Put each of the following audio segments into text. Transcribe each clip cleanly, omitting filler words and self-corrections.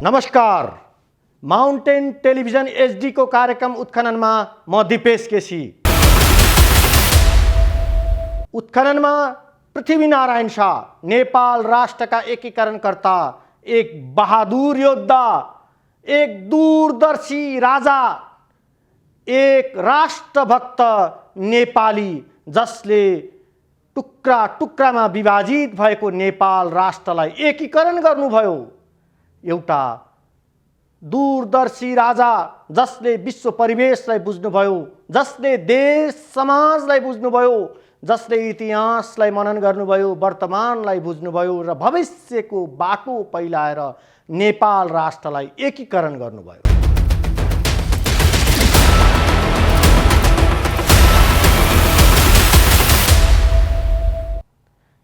नमस्कार। Mountain television HD को कार्यक्रम उत्खननमा म दिपेश केसी। उत्खननमा पृथ्वीनारायण शाह नेपाल राष्ट्रका एकीकरणकर्ता, एक बहादुर योद्धा, एक दूरदर्शी राजा, एक राष्ट्रभक्त नेपाली जसले टुक्रा टुक्रामा विभाजित भएको नेपाल राष्ट्रलाई एकीकरण गर्नुभयो। एउटा दूरदर्शी राजा जसले विश्व परिवेशलाई बुझ्नुभयो, जसले देश समाजलाई बुझ्नुभयो, जसले इतिहासलाई मनन गर्नुभयो, वर्तमानलाई बुझ्नुभयो र भविष्यको बाटो पहिलाएर नेपाल राष्ट्रलाई एकीकरण गर्नुभयो।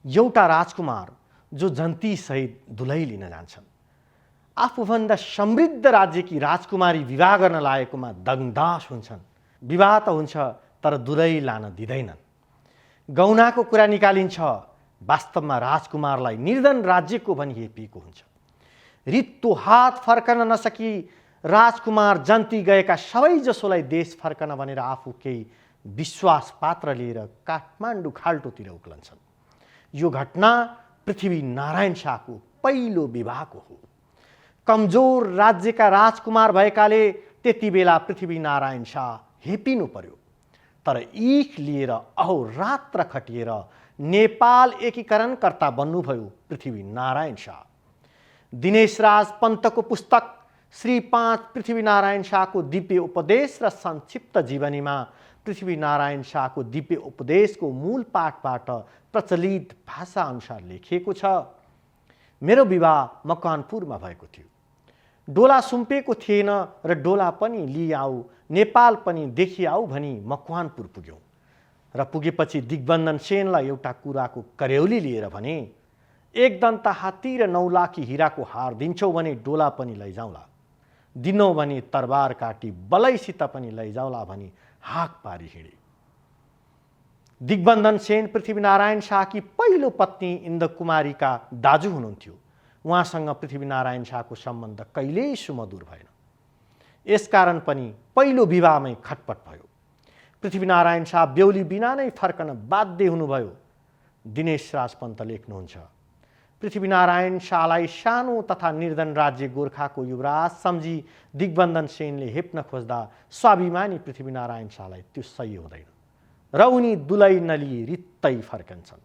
एउटा राजकुमार जो जन्ती सहित दुलै लिन जान्छन्, आफूभन्दा समृद्ध राज्यकी राजकुमारी विवाह गर्न लागेकोमा दङदास हुन्छन्। विवाह त हुन्छ तर दुलै लान दिँदैनन्। गौनाको कुरा निकालिन्छ, वास्तवमा राजकुमारलाई निर्धन राज्यको भनी हेपिएको हुन्छ। रित्तो हात फर्कन नसकी राजकुमार जन्ती गएका सबैजसोलाई देश फर्कन भनेर आफू केही विश्वास पात्र लिएर काठमाडौँ खाल्टोतिर उक्लन्छन्। यो घटना पृथ्वीनारायण शाहको पहिलो विवाहको हो। कमजोर राज्यका राजकुमार भएकाले त्यति बेला पृथ्वीनारायण शाह हेपिनु पर्यो। तर इख लिएर अहोरात्र खटिएर नेपाल एकीकरणकर्ता बन्नुभयो पृथ्वीनारायण शाह। दिनेश राज पन्तको पुस्तक श्री 5 पृथ्वीनारायण शाहको दिव्य उपदेश र संक्षिप्त जीवनीमा पृथ्वीनारायण शाहको दिव्य उपदेशको मूल पाठबाट प्रचलित भाषा अनुसार लेखिएको छ। मेरो विवाह मकवानपुरमा भएको थियो। डोला सुम्पेको थिएन र डोला पनि लिआऊ, नेपाल पनि देखिआऊ भनी मकवानपुर पुग्यौँ र पुगेपछि दिग्बन्धन सेनलाई एउटा कुराको कर्यौली लिएर भने, एक दन्ता हात्ती र 9 लाखी हिराको हार दिन्छौ भने डोला पनि लैजाउँला, दिनौ भने तरबार काटी बलैसित पनि लैजाउँला भनी हाक पारी हिँडे। दिग्बन्धन सेन पृथ्वीनारायण शाहकी पहिलो पत्नी इन्दकुमारीका दाजु हुनुहुन्थ्यो। उहाँसँग पृथ्वीनारायण शाहको सम्बन्ध कहिल्यै सुमधुर भएन। यसकारण पनि पहिलो विवाहमै खटपट भयो। पृथ्वीनारायण शाह बेहुली बिना नै फर्कन बाध्य हुनुभयो। दिनेश राज पन्त लेख्नुहुन्छ, पृथ्वीनारायण शाहलाई सानो तथा निर्धन राज्य गोर्खाको युवराज सम्झी दिग्बन्धन सेनले हेप्न खोज्दा स्वाभिमानी पृथ्वीनारायण शाहलाई त्यो सही हुँदैन र उनी दुलै नलिई रित्तै फर्कन्छन्।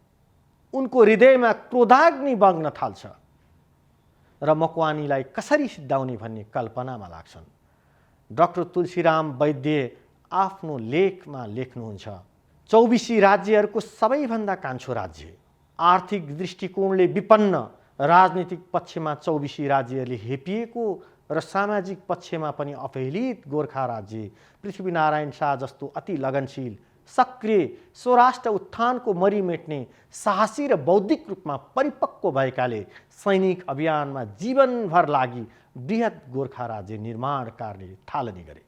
उनको हृदयमा क्रोधाग्नि बग्न थाल्छ र मकवानीलाई कसरी सिद्धाउने भन्ने कल्पनामा लाग्छन्। डाक्टर तुलसीराम वैद्य आफ्नो लेखमा लेख्नुहुन्छ, चौबिसी राज्यहरूको सबैभन्दा कान्छो राज्य, आर्थिक दृष्टिकोणले विपन्न, राजनीतिक पक्षमा चौबिसी राज्यहरूले हेपिएको र सामाजिक पक्षमा पनि अपहेलित गोर्खा राज्य पृथ्वीनारायण शाह जस्तो अति लगनशील, सक्रिय, स्वराष्ट्र उत्थानको मरि मेट्ने साहसी र बौद्धिक रूपमा परिपक्व भएकाले सैनिक अभियानमा जीवनभर लागि बृहत गोर्खा राज्य निर्माण कार्य थालनी गरे।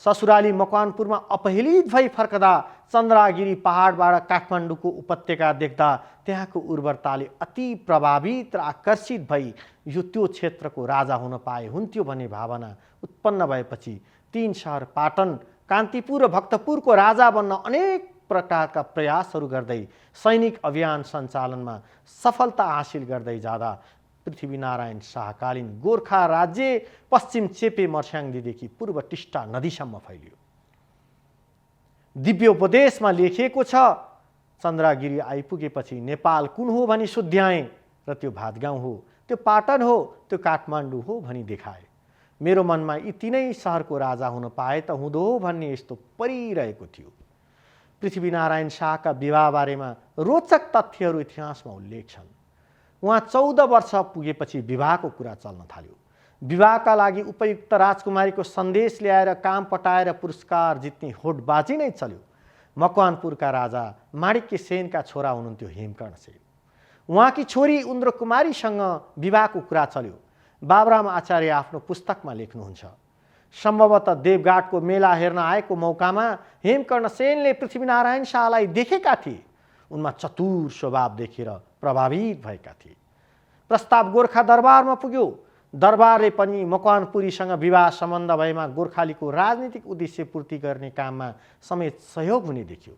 ससुराली मकवानपुरमा अपहेलित भई फर्कदा चन्द्रागिरी पहाडबाट काठमाडौँको उपत्यका देख्दा त्यहाँको उर्वरताले अति प्रभावित र आकर्षित भई यो त्यो क्षेत्रको राजा हुन पाए हुन्थ्यो भन्ने भावना उत्पन्न भएपछि 3 सहर पाटन, कान्तिपुर र भक्तपुरको राजा बन्न अनेक प्रकारका प्रयासहरू गर्दै सैनिक अभियान सञ्चालनमा सफलता हासिल गर्दै जाँदा पृथ्वीनारायण शाहकालीन गोर्खा राज्य पश्चिम चेपे मर्स्याङदीदेखि पूर्व टिस्टा नदीसम्म फैलियो। दिव्य उपदेशमा लेखिएको छ, चन्द्रागिरी आइपुगेपछि नेपाल कुन हो भनी सुध्याएँ र त्यो भातगाउँ हो, त्यो पाटन हो, त्यो काठमाडौँ हो भनी देखाए। मेरो मनमा यी तीनै सहरको राजा हुन पाए त हुँदो हो भन्ने यस्तो परिरहेको थियो। पृथ्वीनारायण शाहका विवाह बारेमा रोचक तथ्यहरू इतिहासमा उल्लेख छन्। उहाँ 14 वर्ष पुगेपछि विवाहको कुरा चल्न थाल्यो। विवाहका लागि उपयुक्त राजकुमारीको सन्देश ल्याएर काम पटाएर पुरस्कार जित्ने होडबाजी नै चल्यो। मकवानपुरका राजा माणिक्य सेनका छोरा हुनुहुन्थ्यो हेमकर्ण सेन। उहाँकी छोरी इन्द्रकुमारीसँग विवाहको कुरा चल्यो। बाबुराम आचार्य आफ्नो पुस्तकमा लेख्नुहुन्छ, सम्भवतः देवघाटको मेला हेर्न आएको मौकामा हेमकर्ण सेनले पृथ्वीनारायण शाहलाई देखेका थिए। उनमा चतुर स्वभाव देखेर प्रभावित भएका थिए। प्रस्ताव गोर्खा दरबारमा पुग्यो। दरबारले पनि मकवानपुरीसँग विवाह सम्बन्ध भएमा गोर्खालीको राजनीतिक उद्देश्य पूर्ति गर्ने काममा समेत सहयोग हुने देखियो।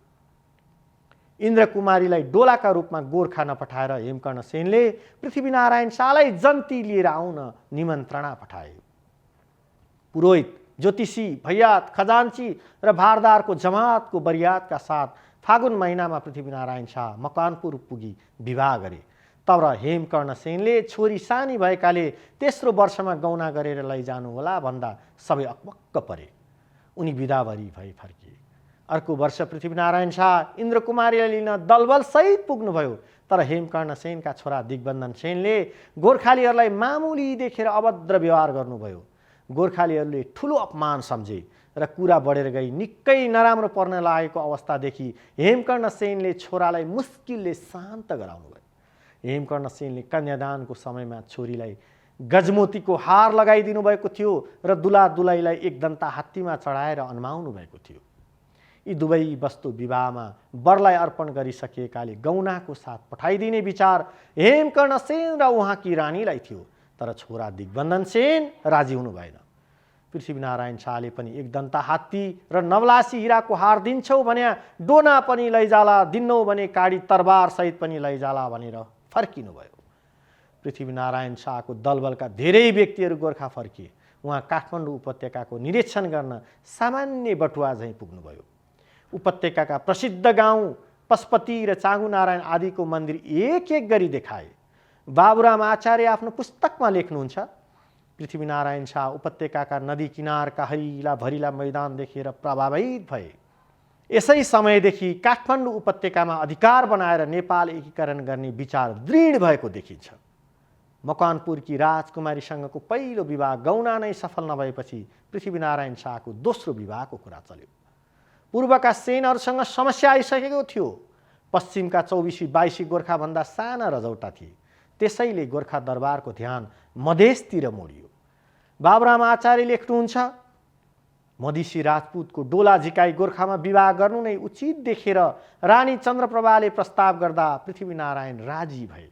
इन्द्रकुमारीलाई डोलाका रूपमा गोर्खा नपठाएर हेमकर्ण सेनले पृथ्वीनारायण शाहलाई जन्ती लिएर आउन निमन्त्रणा पठाए। पुरोहित, ज्योतिषी, भैयात, खजान्ची र भारदारको जमातको बरियातका साथ फागुन महिनामा पृथ्वीनारायण शाह मकवानपुर पुगी विवाह गरे। तर हेमकर्ण सेनले छोरी सानी भएकाले तेस्रो वर्षमा गौना गरेर लैजानु होला भन्दा सबै अकबक्क परे। उनी बिदाभरि भई फर्किए। अर्को वर्ष पृथ्वीनारायण शाह इन्द्रकुमारीलाई लिन दलबलसहित पुग्नुभयो। तर हेमकर्ण सेनका छोरा दिग्बन्धन सेनले गोर्खालीहरूलाई मामुली देखेर अभद्र व्यवहार गर्नुभयो। गोर्खालीहरूले ठुलो अपमान सम्झे र कुरा बढेर गई। निकै नराम्रो पर्न लागेको अवस्थादेखि हेमकर्ण सेनले छोरालाई मुस्किलले शान्त गराउनुभयो। हेमकर्ण सेनले कन्यादानको समयमा छोरीलाई गजमोतीको हार लगाइदिनु भएको थियो र दुला दुलाईलाई एकदन्ता हात्तीमा चढाएर अन्माउनु भएको थियो। यी दुवै वस्तु विवाहमा वरलाई अर्पण गरिसकिएकाले गौनाको साथ पठाइदिने विचार हेमकर्ण सेन र उहाँकी रानीलाई थियो। तर छोरा दिग्बन्धन सेन राजी हुनु भएन। पृथ्वीनारायण शाहले पनि एकदन्ता हात्ती र नवलासी हिराको हार दिन्छौ भने डोना पनि लैजाला, दिन्नौ भने काडी तरबार सहित पनि लैजाला भनेर फर्किनुभयो। पृथ्वीनारायण शाहको दलबलका धेरै व्यक्तिहरू गोर्खा फर्किए। उहाँ काठमाडौँ उपत्यकाको निरीक्षण गर्न सामान्य बटुवा झैँ पुग्नुभयो। उपत्यकाका प्रसिद्ध गाउँ पशुपति र चाँगुनारायण आदिको मन्दिर एक एक गरी देखाए। बाबुराम आचार्य आफ्नो पुस्तकमा लेख्नुहुन्छ, पृथ्वीनारायण शाह उपत्यकाका नदी किनारका हरिला भरिला मैदान देखेर प्रभावित भए। यसै समयदेखि काठमाडौँ उपत्यकामा अधिकार बनाएर नेपाल एकीकरण गर्ने विचार दृढ भएको देखिन्छ। मकवानपुरकी राजकुमारीसँगको पहिलो विवाह गौना नै सफल नभएपछि पृथ्वीनारायण शाहको दोस्रो विवाहको कुरा चल्यो। पूर्वका सेनहरूसँग समस्या आइसकेको थियो। पश्चिमका 24-22 गोर्खाभन्दा साना रजौटा थिए। त्यसैले गोर्खा दरबारको ध्यान मधेसतिर मोडियो। बाबुराम आचार्य लेख्नुहुन्छ, मधेसी राजपूतको डोला झिकाई गोर्खामा विवाह गर्नु नै उचित देखेर रानी चन्द्रप्रभाले प्रस्ताव गर्दा पृथ्वीनारायण राजी भए।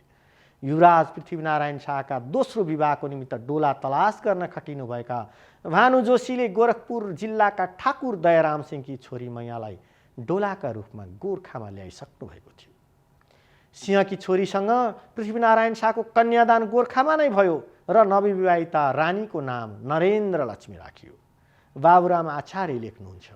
युवराज पृथ्वीनारायण शाहका दोस्रो विवाहको निमित्त डोला तलास गर्न खटिनुभएका भानु जोशीले गोरखपुर जिल्लाका ठाकुर दयाराम सिंहकी छोरी मैयालाई डोलाका रूपमा गोर्खामा ल्याइसक्नु भएको थियो। सिंहकी छोरीसँग पृथ्वीनारायण शाहको कन्यादान गोर्खामा नै भयो र नवविवाहिता रानीको नाम नरेन्द्र लक्ष्मी राखियो। बाबुराम आचार्य लेख्नुहुन्छ,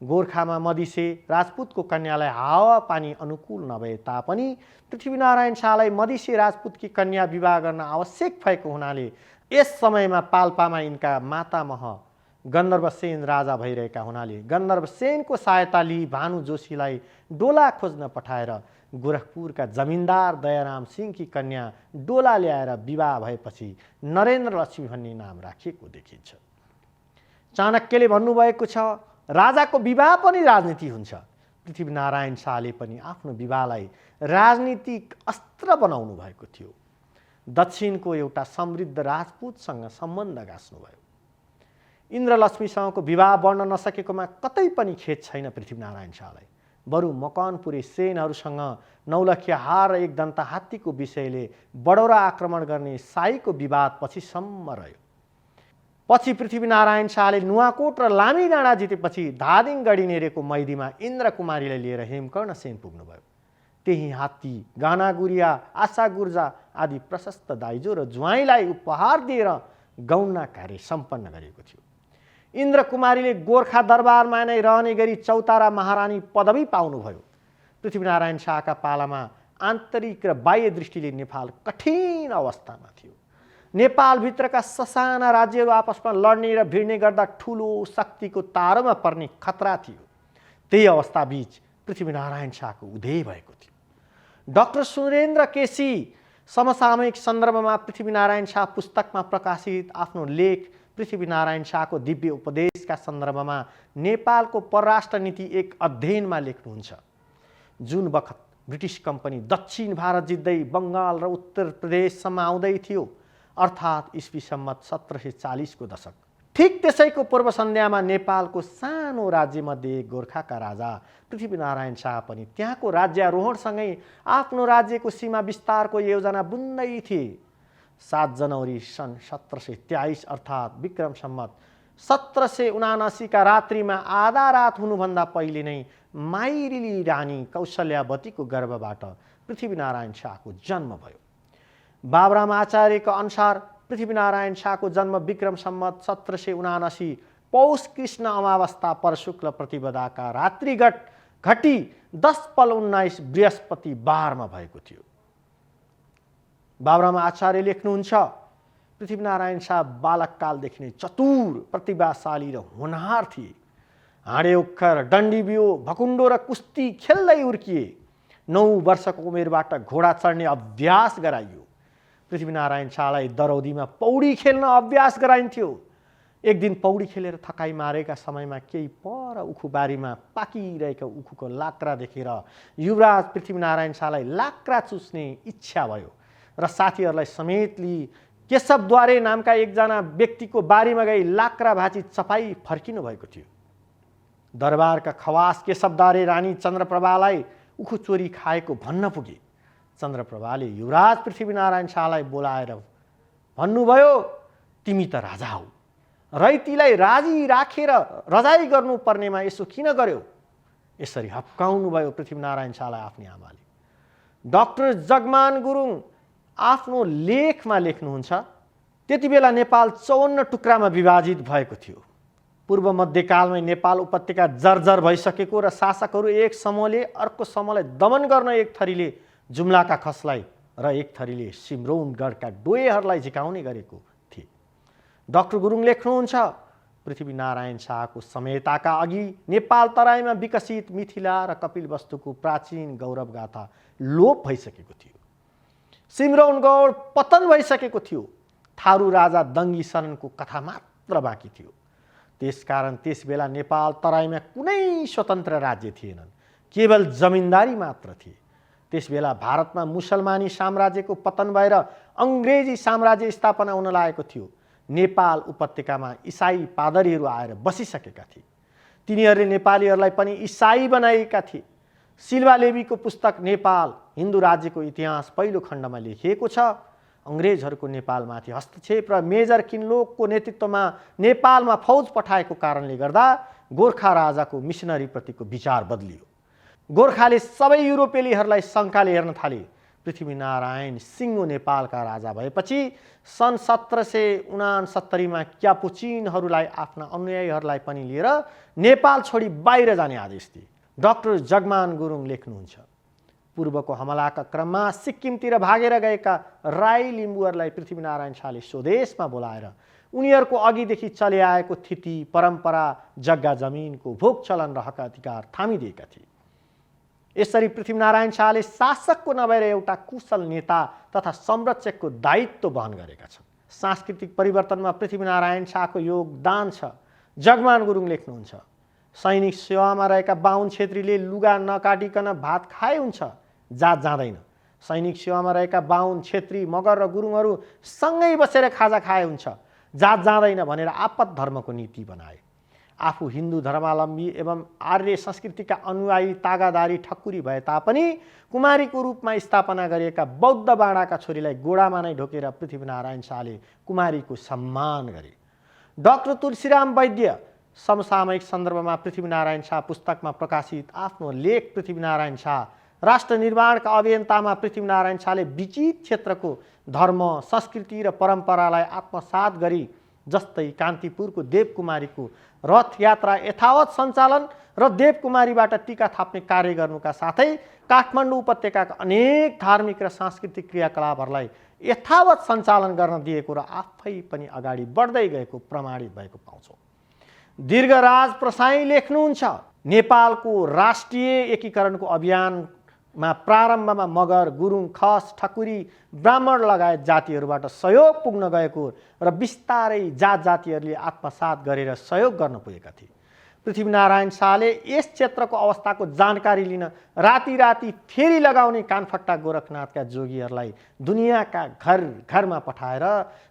गोर्खामा मधिसे राजपूतको कन्यालाई हावापानी अनुकूल नभए तापनि पृथ्वीनारायण शाहलाई मधिसे राजपूतकी कन्या विवाह गर्न आवश्यक भएको हुनाले यस समयमा पाल्पामा यिनका मातामह गन्धर्वसेन राजा भइरहेका हुनाले गन्धर्वसेनको सहायता लिई भानु जोशीलाई डोला खोज्न पठाएर गोरखपुरका जमिनदार दयाराम सिंहकी कन्या डोला ल्याएर विवाह भएपछि नरेन्द्र लक्ष्मी भन्ने नाम राखिएको देखिन्छ। चाणक्यले भन्नुभएको छ, राजाको विवाह पनि राजनीति हुन्छ। पृथ्वीनारायण शाहले पनि आफ्नो विवाहलाई राजनीतिक अस्त्र बनाउनु भएको थियो। दक्षिणको एउटा समृद्ध राजपूतसँग सम्बन्ध गाँच्नुभयो। इन्द्रलक्ष्मीसँगको विवाह बढ्न नसकेकोमा कतै पनि खेद छैन पृथ्वीनारायण शाहलाई। बरु मकवानपुरी सेनहरूसँग नौलखिया हार र एकदन्ता हात्तीको विषयले बडौरा आक्रमण गर्ने शाहीको विवाद पछिसम्म रह्यो। पछि पृथ्वीनारायण शाहले नुवाकोट र लामी डाँडा जितेपछि धादिङ गढीनेरेको मैदीमा इन्द्रकुमारीलाई लिएर हेमकर्ण सेन पुग्नुभयो। त्यही हात्ती, गाना गुरिया, आशा गुर्जा आदि प्रशस्त दाइजो र ज्वाइँलाई उपहार दिएर गौना कार्य सम्पन्न गरेको थियो। इन्द्रकुमारीले गोर्खा दरबारमा नै रहने गरी चौतारा महारानी पदवी पाउनुभयो। पृथ्वीनारायण शाहका पालामा आन्तरिक र बाह्य दृष्टिले नेपाल कठिन अवस्थामा थियो। नेपालभित्रका ससाना राज्यहरू आपसमा लड्ने र भिड्ने गर्दा ठुलो शक्तिको तारोमा पर्ने खतरा थियो। त्यही अवस्थाबीच पृथ्वीनारायण शाहको उदय भएको थियो। डाक्टर सुरेन्द्र केसी समसामयिक सन्दर्भमा पृथ्वीनारायण शाह पुस्तकमा प्रकाशित आफ्नो लेख पृथ्वीनारायण शाहको दिव्य उपदेशका सन्दर्भमा नेपालको परराष्ट्र नीति एक अध्ययनमा लेख्नुहुन्छ, जुन बखत ब्रिटिस कम्पनी दक्षिण भारत जित्दै बङ्गाल र उत्तर प्रदेशसम्म आउँदै थियो, अर्थात् ईस्वी सम्मत 1740 को दशक, ठिक त्यसैको पूर्व सन्ध्यामा नेपालको सानो राज्यमध्ये गोर्खाका राजा पृथ्वीनारायण शाह पनि त्यहाँको राज्यारोहणसँगै आफ्नो राज्यको सीमा विस्तारको योजना बुन्दै थिए। 7 जनवरी सन् 1723 अर्थात् विक्रम सम्वत 1779 का रात्रिमा आधा रात हुनुभन्दा पहिले नै माइली रानी कौशल्यावतीको गर्भबाट पृथ्वीनारायण शाहको जन्म भयो। बाबुराम आचार्यको अनुसार पृथ्वीनारायण शाहको जन्म विक्रम सम्वत 1779 पौष कृष्ण अमावस्या परशुक्ल प्रतिपदाका रात्रि घटी 10/19 बृहस्पतिबारमा भएको थियो। बाबुराम आचार्य लेख्नुहुन्छ, पृथ्वीनारायण शाह बालककालदेखि नै चतुर, प्रतिभाशाली र होनहार थिए। हाँडे उक्खर, डन्डी बियो, भकुण्डो र कुस्ती खेल्दै उर्किए। 9 वर्षको उमेरबाट घोडा चढ्ने अभ्यास गराइयो। पृथ्वीनारायण शाहलाई दरौदीमा पौडी खेल्न अभ्यास गराइन्थ्यो। एक दिन पौडी खेलेर थकाइ मारेका समयमा केही पर उखुबारीमा पाकिरहेको उखुको लाक्रा देखेर युवराज पृथ्वीनारायण शाहलाई लाक्रा चुस्ने इच्छा भयो र साथीहरूलाई समेत लिई केशवद्वारे नामका एकजना व्यक्तिको बारीमा गई लाक्रा भाँची चपाई फर्किनु भएको थियो। दरबारका खवास केशवद्वारे रानी चन्द्रप्रभालाई उखु चोरी खाएको भन्न पुगे। चन्द्रप्रभाले युवराज पृथ्वीनारायण शाहलाई बोलाएर भन्नुभयो, तिमी त राजा हौ, रैतीलाई राजी राखेर रजाई गर्नुपर्नेमा यसो किन गर्यो? यसरी हप्काउनु भयो पृथ्वीनारायण शाहलाई आफ्नी आमाले। डाक्टर जगमान गुरुङ आफ्नो लेखमा लेख्नुहुन्छ, त्यति बेला नेपाल 54 टुक्रामा विभाजित भएको थियो। पूर्व मध्यकालमै नेपाल उपत्यका जर्जर भइसकेको र शासकहरू एक समूहले अर्को समूहलाई दमन गर्न एक थरीले जुम्लाका खसलाई र एक थरीले सिम्रौनगढका डोयहरूलाई झिकाउने गरेको थिए। डाक्टर गुरुङ लेख्नुहुन्छ, पृथ्वीनारायण शाहको समयताका अघि नेपाल तराईमा विकसित मिथिला र कपिलवस्तुको प्राचीन गौरव गाथा लोप भइसकेको थियो। सिम्रौनगढ पतन भइसकेको थियो। थारू राजा दङ्गी शरणको कथा मात्र बाँकी थियो। त्यसकारण त्यसबेला नेपाल तराईमा कुनै स्वतन्त्र राज्य थिएनन्, केवल जमिनदारी मात्र थिए। त्यसबेला भारतमा मुसलमानी साम्राज्यको पतन भएर अङ्ग्रेजी साम्राज्य स्थापना हुन लागेको थियो। नेपाल उपत्यकामा इसाई पादरीहरू आएर बसिसकेका थिए। तिनीहरूले नेपालीहरूलाई पनि इसाई बनाएका थिए। सिल्वा लेबीको पुस्तक नेपाल हिन्दू राज्यको इतिहास पहिलो खण्डमा लेखिएको छ। अङ्ग्रेजहरूको नेपालमाथि हस्तक्षेप र मेजर किनलोकको नेतृत्वमा नेपालमा फौज पठाएको कारणले गर्दा गोर्खा राजाको मिसनरीप्रतिको विचार बदलियो। गोर्खाले सबै युरोपेलीहरूलाई शङ्काले हेर्न थाले। पृथ्वीनारायण सिङ्गो नेपालका राजा भएपछि सन् 1769 मा क्यापुचिनहरूलाई आफ्ना अनुयायीहरूलाई पनि लिएर नेपाल छोडी बाहिर जाने आदेश दिए। डाक्टर जगमान गुरुङ लेख्नुहुन्छ, पूर्वको हमलाका क्रममा सिक्किमतिर भागेर गएका राई लिम्बूहरूलाई पृथ्वीनारायण शाहले स्वदेशमा बोलाएर उनीहरूको अघिदेखि चले आएको थिति परम्परा जग्गा जमिनको भोग चलन र हक अधिकार थामिदिएका थिए। यसरी पृथ्वीनारायण शाहले शासकको नभएर एउटा कुशल नेता तथा संरक्षकको दायित्व वहन गरेका छन्। सांस्कृतिक परिवर्तनमा पृथ्वीनारायण शाहको योगदान छ। जगमान गुरुङ लेख्नुहुन्छ, सैनिक सेवामा रहेका बाहुन छेत्रीले लुगा नकाटिकन भात खाए हुन्छ, जात जाँदैन। सैनिक सेवामा रहेका बाहुन छेत्री मगर र गुरुङहरू सँगै बसेर खाजा खाए हुन्छ, जात जाँदैन भनेर आपत धर्मको नीति बनाए। आफू हिन्दू धर्मावलम्बी एवं आर्य संस्कृतिका अनुयायी तागादारी ठकुरी भए तापनि कुमारीको रूपमा स्थापना गरिएका बौद्ध बाडाका छोरीलाई गोडामा नै ढोकेर पृथ्वीनारायण शाहले कुमारीको सम्मान गरे। डाक्टर तुलसीराम वैद्य समसामयिक सन्दर्भमा पृथ्वीनारायण शाह पुस्तकमा प्रकाशित आफ्नो लेख पृथ्वीनारायण शाह राष्ट्र निर्माणका अभियन्तामा पृथ्वीनारायण शाहले विचित क्षेत्रको धर्म संस्कृति र परम्परालाई आत्मसात गरी जस्तै कान्तिपुरको देवकुमारीको रथ यात्रा यथावत सञ्चालन र देवकुमारीबाट टीका थाप्ने कार्य गर्नुका साथै काठमाडौँ उपत्यकाका अनेक धार्मिक र सांस्कृतिक क्रियाकलापहरूलाई यथावत सञ्चालन गर्न दिएको र आफै पनि अगाडि बढ्दै गएको प्रमाणित भएको पाउँछौँ। दीर्घराज प्रसाई लेख्नुहुन्छ, नेपालको राष्ट्रिय एकीकरणको अभियानमा प्रारम्भमा मगर, गुरुङ, खस, ठकुरी, ब्राह्मण लगायत जातिहरूबाट सहयोग पुग्न गएको र बिस्तारै जात जातिहरूले आत्मसात गरेर सहयोग गर्न पुगेका थिए। पृथ्वीनारायण शाहले यस क्षेत्रको अवस्थाको जानकारी लिन राति राति फेरि लगाउने कानफट्टा गोरखनाथका जोगीहरूलाई दुनियाँका घर घरमा पठाएर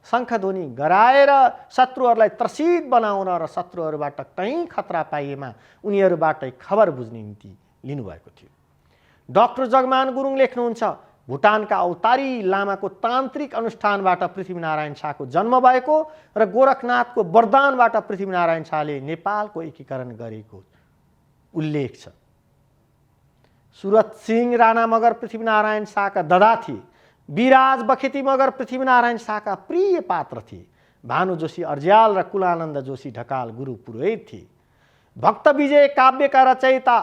शङ्खध्वनि गराएर शत्रुहरूलाई त्रसित बनाउन र शत्रुहरूबाट कहीँ खतरा पाइएमा उनीहरूबाटै खबर बुझ्ने नीति लिनुभएको थियो। डाक्टर जगमान गुरुङ लेख्नुहुन्छ, भुटानका अवतारी लामाको तान्त्रिक अनुष्ठानबाट पृथ्वीनारायण शाहको जन्म भएको र गोरखनाथको वरदानबाट पृथ्वीनारायण शाहले नेपालको एकीकरण गरेको उल्लेख छ। सुरत सिंह राणा मगर पृथ्वीनारायण शाहका ददा थिए। विराज बखेती मगर पृथ्वीनारायण शाहका प्रिय पात्र थिए। भानु जोशी अर्ज्याल र कुलानन्द जोशी ढकाल गुरु पुरोहित थिए। भक्त विजय काव्यका रचयिता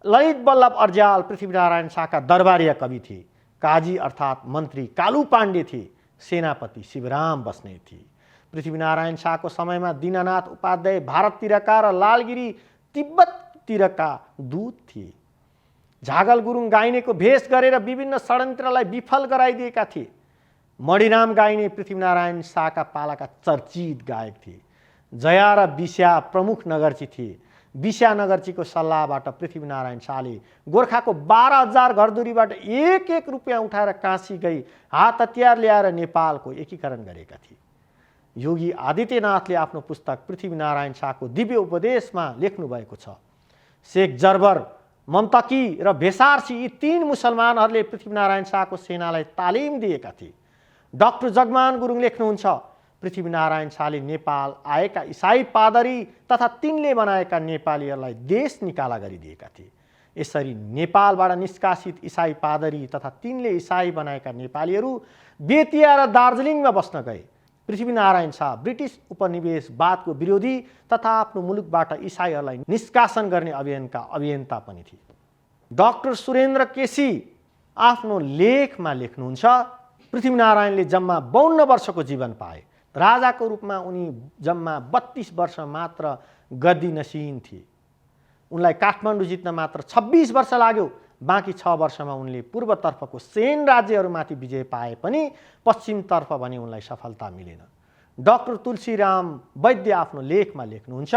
ललित बल्लभ अर्ज्याल पृथ्वीनारायण शाहका दरबारिया कवि थिए। काजी अर्थात् मन्त्री कालु पाण्डे थिए। सेनापति शिवराम बस्नेत थिए। पृथ्वीनारायण शाहको समयमा दीननाथ उपाध्याय भारततिरका र लालगिरी तिब्बततिरका दूत थिए। झागल गुरुङ गाइनेको भेष गरेर विभिन्न षड्यन्त्रलाई विफल गराइदिएका थिए। मणिराम गाइने पृथ्वीनारायण शाहका पालाका चर्चित गायक थिए। जया र विस्या प्रमुख नगरची थिए। विस्या नगरचीको सल्लाहबाट पृथ्वीनारायण शाहले गोर्खाको 12,000 घरधुरीबाट एक रुपियाँ उठाएर काशी गई हात हतियार ल्याएर नेपालको एकीकरण गरेका थिए। योगी आदित्यनाथले आफ्नो पुस्तक पृथ्वीनारायण शाहको दिव्य उपदेशमा लेख्नु भएको छ। शेख जर्बर, मम्तकी र भेसारसी यी 3 मुसलमानहरूले पृथ्वीनारायण शाहको सेनालाई तालिम दिएका थिए। डाक्टर जगमान गुरुङ लेख्नुहुन्छ, पृथ्वीनारायण शाहले नेपाल आएका इसाई पादरी तथा तिनले बनाएका नेपालीहरूलाई देश निकाला गरिदिएका थिए। यसरी नेपालबाट निष्कासित इसाई पादरी तथा तिनले इसाई बनाएका नेपालीहरू बेतिया र दार्जिलिङमा बस्न गए। पृथ्वीनारायण शाह ब्रिटिस उपनिवेशवादको विरोधी तथा आफ्नो मुलुकबाट इसाईहरूलाई निष्कासन गर्ने अभियानका अभियन्ता पनि थिए। डाक्टर सुरेन्द्र केसी आफ्नो लेखमा लेख्नुहुन्छ, पृथ्वीनारायणले जम्मा 52 वर्षको जीवन पाए। राजाको रूपमा उनी जम्मा 32 वर्ष मात्र गद्दी नसिन थिए। उनलाई काठमाडौँ जित्न मात्र 26 वर्ष लाग्यो। बाँकी 6 वर्षमा उनले पूर्वतर्फको सेन राज्यहरूमाथि विजय पाए पनि पश्चिमतर्फ भने उनलाई सफलता मिलेन। डाक्टर तुलसीराम वैद्य आफ्नो लेखमा लेख्नुहुन्छ,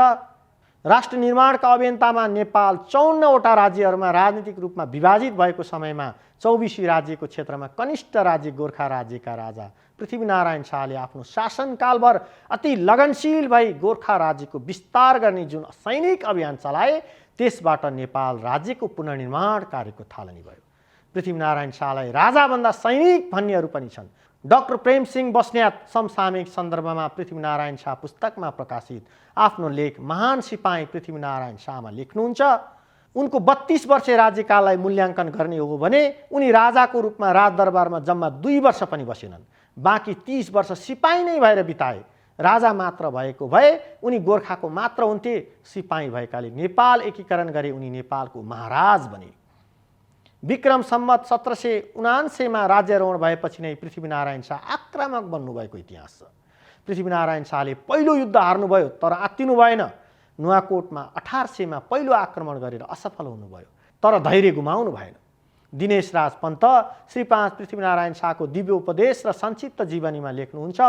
राष्ट्र निर्माणका अभियन्तामा नेपाल 54वटा राज्यहरूमा राजनीतिक रूपमा विभाजित भएको समयमा 24 राज्यको क्षेत्रमा कनिष्ठ राज्य गोर्खा राज्यका राजा पृथ्वीनारायण शाहले आफ्नो शासनकालभर अति लगनशील भई गोर्खा राज्यको विस्तार गर्ने जुन सैनिक अभियान चलाए त्यसबाट नेपाल राज्यको पुनर्निर्माण कार्यको थालनी भयो। पृथ्वीनारायण शाहलाई राजाभन्दा सैनिक भन्नेहरू पनि छन्। डाक्टर प्रेमसिंह बस्नेत समसामयिक सन्दर्भमा पृथ्वीनारायण शाह पुस्तकमा प्रकाशित आफ्नो लेख महान सिपाही पृथ्वीनारायण शाहमा लेख्नुहुन्छ, उनको 32 वर्षे राज्यकाललाई मूल्याङ्कन गर्ने हो भने उनी राजाको रूपमा राजदरबारमा जम्मा 2 वर्ष पनि बसेनन्। बाँकी 30 वर्ष सिपाही नै भएर बिताए। राजा मात्र भएको भए उनी गोर्खाको मात्र हुन्थे। सिपाही भएकाले नेपाल एकीकरण गरे उनी नेपालको महाराज बने। विक्रम सम्वत 1779 राज्यारोहण भएपछि नै पृथ्वीनारायण शाह आक्रामक बन्नुभएको इतिहास छ। पृथ्वीनारायण शाहले पहिलो युद्ध हार्नुभयो तर आत्तिनु भएन। नुवाकोटमा 1800 पहिलो आक्रमण गरेर असफल हुनुभयो तर धैर्य गुमाउनु भएन। दिनेश राज पन्त श्री 5 पृथ्वीनारायण शाहको दिव्य उपदेश र संक्षिप्त जीवनीमा लेख्नुहुन्छ,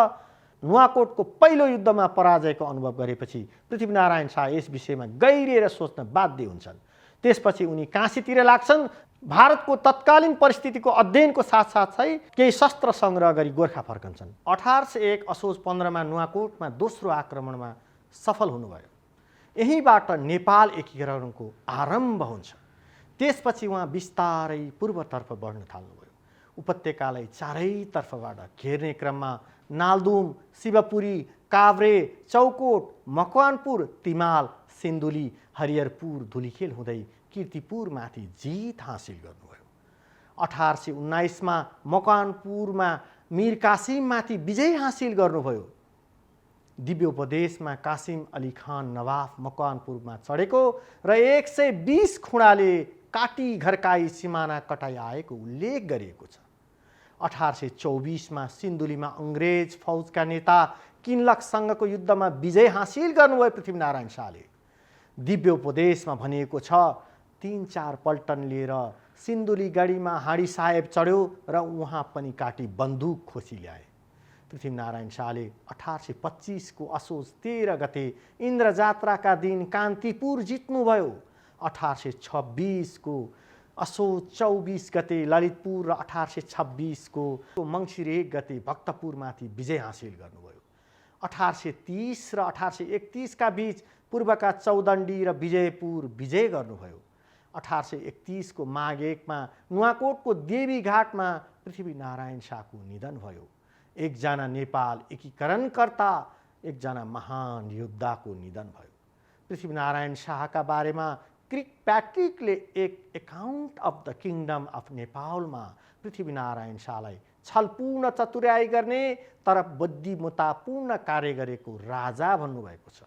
नुवाकोटको पहिलो युद्धमा पराजयको अनुभव गरेपछि पृथ्वीनारायण शाह यस विषयमा गहिरिएर सोच्न बाध्य हुन्छन्। त्यसपछि उनी काशीतिर लाग्छन्। भारतको तत्कालीन परिस्थितिको अध्ययनको साथसाथै केही शस्त्र सङ्ग्रह गरी गोर्खा फर्कन्छन्। 1801 असोज 15मा नुवाकोटमा दोस्रो आक्रमणमा सफल हुनुभयो। यहीँबाट नेपाल एकीकरणको आरम्भ हुन्छ। त्यसपछि उहाँ बिस्तारै पूर्वतर्फ बढ्न थाल्नुभयो। उपत्यकालाई चारैतर्फबाट घेर्ने क्रममा नालदुम, शिवपुरी, काभ्रे, चौकोट, मकवानपुर, तिमाल, सिन्धुली, हरिहरपुर, धुलिखेल हुँदै कीर्तिपुरमाथि जित हासिल गर्नुभयो। 1819मा मकवानपुरमा मीर कासिममाथि विजय हासिल गर्नुभयो। दिव्य उपदेशमा कासिम अली खान नवाफ मकवानपुरमा चढेको र 120 खुँडाले काटी घरकाई सिमाना कटाई आएको उल्लेख गरिएको छ। 1824मा सिन्धुलीमा अङ्ग्रेज फौजका नेता किनलकसँगको युद्धमा विजय हासिल गर्नुभयो पृथ्वीनारायण शाहले। दिव्य उपदेशमा भनिएको छ, 3-4 पल्टन लिएर सिन्धुली गढीमा हाडी साहेब चढ्यो र उहाँ पनि काटी बन्दुक खोसी ल्याए। पृथ्वीनारायण शाहले 1825 को असोज 13 गते इन्द्रजात्राका दिन कान्तिपुर जित्नुभयो। 1826 को असोज 24 गते ललितपुर र 1826 को मङ्सिर 1 गते भक्तपुरमाथि विजय हासिल गर्नुभयो। 1830 र 1831 का बीच पूर्वका चौदण्डी र विजयपुर विजय गर्नुभयो। 1831 को माघ 1 मा नुवाकोटको देवीघाटमा पृथ्वीनारायण शाहको निधन भयो। एकजना नेपाल एकीकरणकर्ता, एकजना महान योद्धाको निधन भयो। पृथ्वीनारायण शाहका बारेमा क्रिकप्याट्रिकले एक account of the kingdom of नेपालमा पृथ्वीनारायण शाहलाई छलपूर्ण चतुर्याई गर्ने तर बुद्धिमत्तापूर्ण कार्य गरेको राजा भन्नुभएको छ।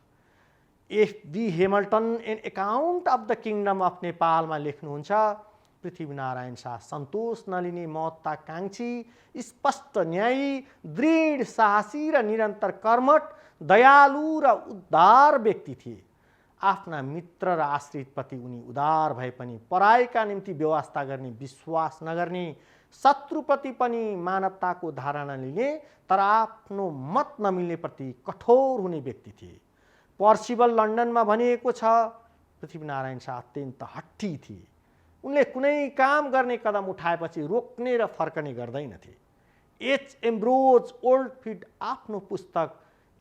F B. Hamilton an account of the kingdom of नेपालमा लेख्नुहुन्छ, पृथ्वीनारायण शाह सन्तोष नलिने महत्त्वाकांक्षी, स्पष्ट न्यायी, दृढ साहसी र निरन्तर कर्मठ, दयालु र उदार व्यक्ति थिए। आफ्ना मित्र र आश्रितप्रति उनी उदार भए पनि परायका निम्ति व्यवस्था गर्ने विश्वास नगर्ने, शत्रुप्रति पनि मानवताको धारणा लिने तर आफ्नो मत नमिल्नेप्रति कठोर हुने व्यक्ति थिए। पर्सिबल लन्डनमा भनिएको छ, पृथ्वीनारायण शाह अत्यन्त हट्ठी थिए। उनले कुनै काम गर्ने कदम उठाएपछि रोक्ने र फर्कने गर्दैनथे। एच. एम्ब्रोज ओल्डफिड आफ्नो पुस्तक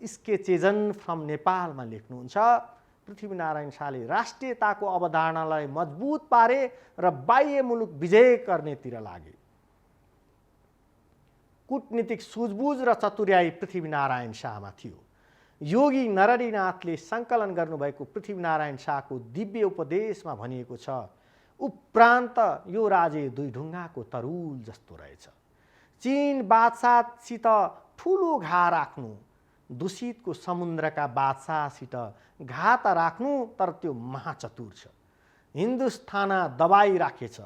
स्केचेजन फ्रम नेपालमा लेख्नुहुन्छ, पृथ्वीनारायण शाहले राष्ट्रियताको अवधारणालाई मजबुत पारे र बाह्य मुलुक विजय गर्नेतिर लागे। कूटनीतिक सुझबुझ र चतुर्याई पृथ्वीनारायण शाहमा थियो। योगी नरहरिनाथले सङ्कलन गर्नुभएको पृथ्वीनारायण शाहको दिव्य उपदेशमा भनिएको छ, उपरान्त यो राज्य दुई ढुङ्गाको तरुल जस्तो रहेछ। चीन बादशाहसित ठुलो घा राख्नु, दूषितको समुद्रका बादशाहसित घात राख्नु, तर त्यो महाचतुर छ। हिन्दुस्ताना दबाई राखेछ।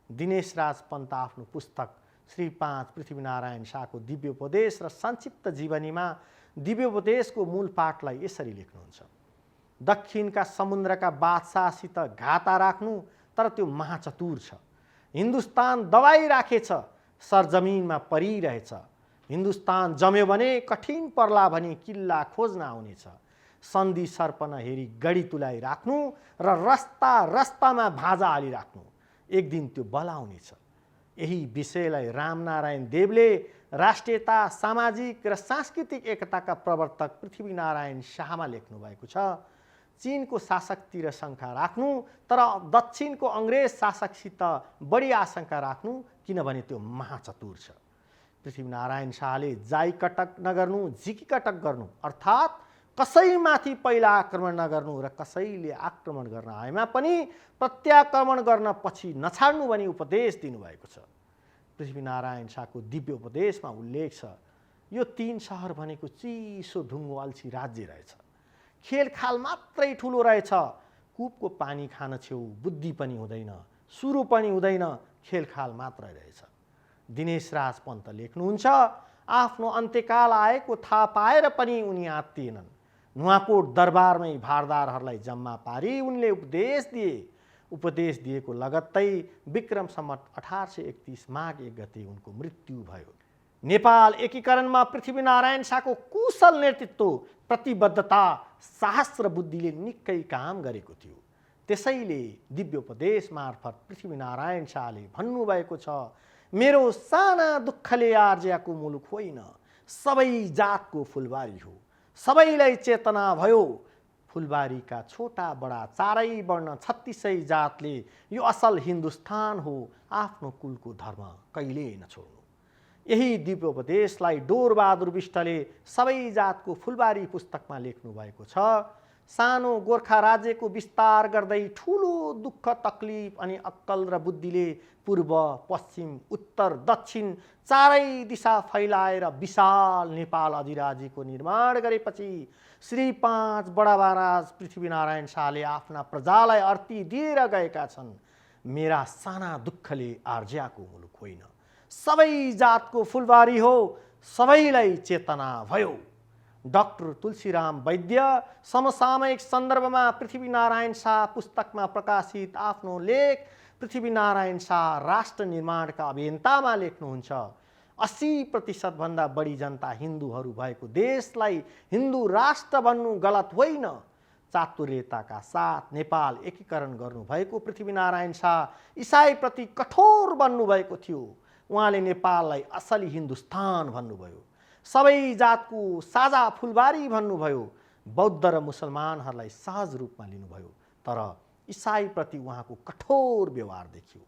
दिनेश राज पन्त आफ्नो पुस्तक श्री 5 पृथ्वीनारायण शाहको दिव्य उपदेश र संक्षिप्त जीवनीमा दिव्य उपदेशको मूल पाठलाई यसरी लेख्नुहुन्छ, दक्षिणका समुद्रका बादशाहसित घाता राख्नु, तर त्यो महाचतुर छ। हिन्दुस्तान दबाई राखेछ, सरजमिनमा परिरहेछ। हिन्दुस्तान जम्यो भने कठिन पर्ला भनी किल्ला खोज्न आउनेछ। सन्धि सर्प नहेरी गढी तुलाइ राख्नु र रस्ता रस्तामा भाजा हालिराख्नु, एक दिन त्यो बल आउनेछ। यही विषयलाई रामनारायण देवले राष्ट्रियता, सामाजिक र सांस्कृतिक एकताका प्रवर्तक पृथ्वीनारायण शाहमा लेख्नु भएको छ। चीनको शासकतिर शङ्का राख्नु, तर दक्षिणको अङ्ग्रेज शासकसित बढी आशंका राख्नु, किनभने त्यो महाचतुर छ। पृथ्वीनारायण शाहले जाइकटक नगर्नु, झिकिकटक गर्नु, अर्थात् कसैमाथि पहिला आक्रमण नगर्नु र कसैले आक्रमण गर्न आएमा पनि प्रत्याक्रमण गर्न पछि नछाड्नु भनी उपदेश दिनुभएको छ। पृथ्वीनारायण शाहको दिव्य उपदेशमा उल्लेख छ, यो 3 सहर भनेको चिसो ढुङ्गो अल्छी राज्य रहेछ। खेलखाल मात्रै ठुलो रहेछ। कुपको पानी खान छेउ बुद्धि पनि हुँदैन, सुरु पनि हुँदैन, खेलखाल मात्रै रहेछ। दिनेश राज पन्त लेख्नुहुन्छ, आफ्नो अन्त्यकाल आएको थाहा पाएर पनि उनी आत्तिएनन्। नुवाकोट दरबारमै भारदारहरूलाई जम्मा पारी उनले उपदेश दिए। उपदेश दिएको लगत्तै विक्रम सम्वत 1831 माघ 1 गते उनको मृत्यु भयो। नेपाल एकीकरणमा पृथ्वीनारायण शाहको कुशल नेतृत्व, प्रतिबद्धता, साहस र बुद्धिले निकै काम गरेको थियो। त्यसैले दिव्य उपदेश मार्फत पृथ्वीनारायण शाहले भन्नुभएको छ, मेरो साना दुःखले आर्जिएको मुलुक होइन, सबै जातको फुलबारी हो। सबैलाई चेतना भयो। फुलबारीका छोटा बडा चारै वर्ण 36 जातले यो असल हिन्दुस्तान हो, आफ्नो कुलको धर्म कहिल्यै नछोड्नु। यही दिव्य उपदेशलाई डोरबहादुर बिष्टले सबै जातको फुलबारी पुस्तकमा लेख्नु भएको छ। सानो गोर्खा राज्यको विस्तार गर्दै ठुलो दुःख तकलिफ अनि अक्कल र बुद्धिले पूर्व, पश्चिम, उत्तर, दक्षिण चारै दिशा फैलाएर विशाल नेपाल अधिराज्यको निर्माण गरेपछि श्री 5 बडा महाराज पृथ्वीनारायण शाहले आफ्ना प्रजालाई अर्ती दिएर गएका छन्, मेरा साना दुःखले आर्ज्याको मुलुक होइन, सबै जातको फुलबारी हो, सबैलाई चेतना भयो। डाक्टर तुलसीराम वैद्य समसामयिक सन्दर्भमा पृथ्वीनारायण शाह पुस्तकमा प्रकाशित आफ्नो लेख पृथ्वीनारायण शाह राष्ट्र निर्माणका अभियन्तामा लेख्नुहुन्छ, 80% भन्दा बढी जनता हिन्दूहरू भएको देशलाई हिन्दू राष्ट्र भन्नु गलत होइन। चातुर्यताका साथ नेपाल एकीकरण गर्नुभएको पृथ्वीनारायण शाह इसाईप्रति कठोर बन्नुभएको थियो। उहाँले नेपाललाई असली हिन्दुस्तान भन्नुभयो, सबै जातको साझा फुलबारी भन्नुभयो, बौद्ध र मुसलमानहरूलाई सहज रूपमा लिनुभयो, तर इसाईप्रति उहाँको कठोर व्यवहार देखियो।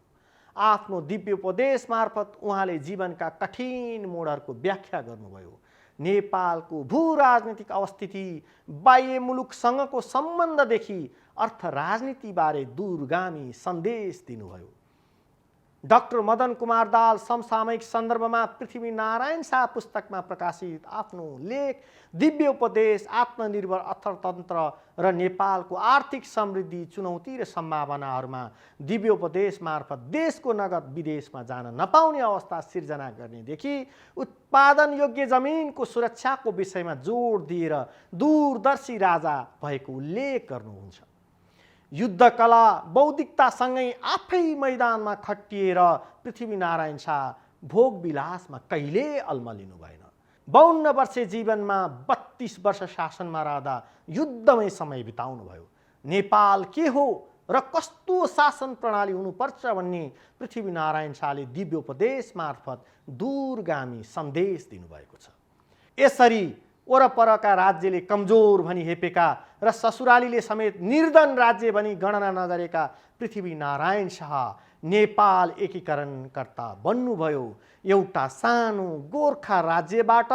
आफ्नो दिव्य उपदेश मार्फत उहाँले जीवनका कठिन मोडहरूको व्याख्या गर्नुभयो। नेपालको भू राजनीतिक अवस्थिति बाह्य मुलुकसँगको सम्बन्धदेखि अर्थ राजनीतिबारे दूरगामी सन्देश दिनुभयो। डाक्टर मदन कुमार दाहाल समसामयिक सन्दर्भमा पृथ्वीनारायण शाह पुस्तकमा प्रकाशित आफ्नो लेख दिव्य उपदेश आत्मनिर्भर अर्थतन्त्र र नेपालको आर्थिक समृद्धि चुनौती र सम्भावनाहरूमा दिव्य उपदेश मार्फत देशको नगद विदेशमा जान नपाउने अवस्था सिर्जना गर्नेदेखि उत्पादन योग्य जमिनको सुरक्षाको विषयमा जोड दिएर दूरदर्शी राजा भएको उल्लेख गर्नुहुन्छ। युद्धकला बौद्धिकतासँगै आफै मैदानमा खटिएर पृथ्वीनारायण शाह भोगविलासमा कहिले अल्मलिनु भएन। 52 वर्षे जीवनमा 32 वर्ष शासनमा रहँदा युद्धमै समय बिताउनु भयो। नेपाल के हो र कस्तो शासन प्रणाली हुनुपर्छ भन्ने पृथ्वीनारायण शाहले दिव्य उपदेश मार्फत दूरगामी सन्देश दिनुभएको छ। यसरी वरपरका राज्यले कमजोर भनी हेपेका र ससुरालीले समेत निर्धन राज्य भनी गणना नगरेका पृथ्वीनारायण शाह नेपाल एकीकरणकर्ता बन्नुभयो। एउटा सानो गोर्खा राज्यबाट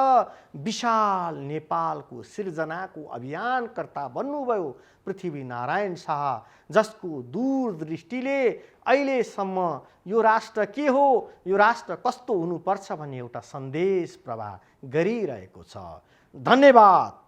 विशाल नेपालको सिर्जनाको अभियानकर्ता बन्नुभयो पृथ्वीनारायण शाह, जसको दूरदृष्टिले अहिलेसम्म यो राष्ट्र के हो, यो राष्ट्र कस्तो हुनुपर्छ भन्ने एउटा सन्देश प्रवाह गरिरहेको छ। धन्यवाद।